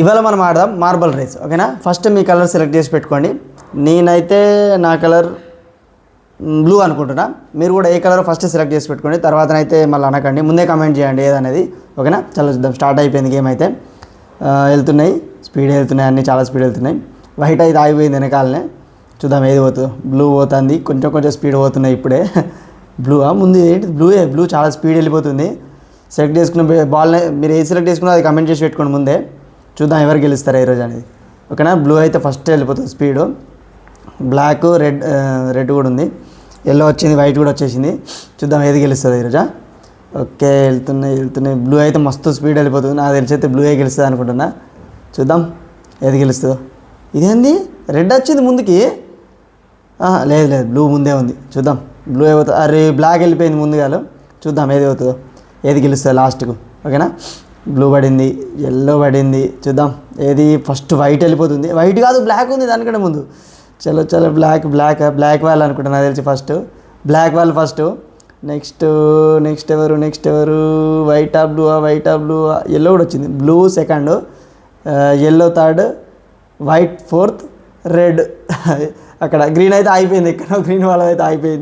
ఇవాళ మనం ఆడదాం మార్బల్ రేస్, ఓకేనా? ఫస్ట్ మీ కలర్ సెలెక్ట్ చేసి పెట్టుకోండి. నేనైతే నా కలర్ బ్లూ అనుకుంటున్నా. మీరు కూడా ఏ కలర్ ఫస్ట్ సెలెక్ట్ చేసి పెట్టుకోండి. తర్వాతనైతే మళ్ళీ అనకండి, ముందే కమెంట్ చేయండి ఏదనేది, ఓకేనా? చాలా చూద్దాం. స్టార్ట్ అయిపోయింది గేమ్ అయితే. వెళ్తున్నాయి, స్పీడ్ వెళ్తున్నాయి, అన్నీ చాలా స్పీడ్ వెళ్తున్నాయి. వైట్ అయితే ఆగిపోయింది వెనకాలనే. చూద్దాం ఏది పోతుందో. బ్లూ పోతుంది, కొంచెం కొంచెం స్పీడ్ పోతున్నాయి ఇప్పుడే. బ్లూ ముందు ఏంటి? బ్లూ చాలా స్పీడ్ వెళ్ళిపోతుంది. సెలెక్ట్ చేసుకున్న బాల్ని మీరు ఏది సెలెక్ట్ చేసుకున్నా అది కమెంట్ చేసి పెట్టుకోండి ముందే. చూద్దాం ఎవరు గెలుస్తారా ఈరోజు అనేది, ఓకేనా? బ్లూ అయితే ఫస్ట్ వెళ్ళిపోతుంది స్పీడు. బ్లాక్, రెడ్ కూడా ఉంది, ఎల్లో వచ్చింది, వైట్ కూడా వచ్చేసింది. చూద్దాం ఏది గెలుస్తుంది ఈరోజా. ఓకే, వెళ్తున్నాయి. బ్లూ అయితే మస్తు స్పీడ్ వెళ్ళిపోతుంది. నాకు తెలిసి అయితే బ్లూ గెలుస్తుంది అనుకుంటున్నా. చూద్దాం ఏది గెలుస్తుందో. ఇదేంది రెడ్ వచ్చింది ముందుకి? లేదు, బ్లూ ముందే ఉంది. చూద్దాం బ్లూ అయిపోతుంది. అరే బ్లాక్ వెళ్ళిపోయింది ముందుగా. చూద్దాం ఏది అవుతుందో, ఏది గెలుస్తుంది లాస్ట్కు, ఓకేనా? బ్లూ పడింది, ఎల్లో పడింది. చూద్దాం ఏది ఫస్ట్. వైట్ వెళ్ళిపోతుంది. వైట్ కాదు, బ్లాక్ ఉంది దానికంటే ముందు. చలో బ్లాక్ వాళ్ళు అనుకుంటా నాకు తెలిసి. ఫస్ట్ బ్లాక్ వాళ్ళు ఫస్ట్. నెక్స్ట్ ఎవరు? వైటా బ్లూ? ఎల్లో కూడా వచ్చింది. Blue second, yellow third, white fourth, red. అక్కడ గ్రీన్ అయితే అయిపోయింది. ఇక్కడ గ్రీన్ వాళ్ళది అయితే అయిపోయింది.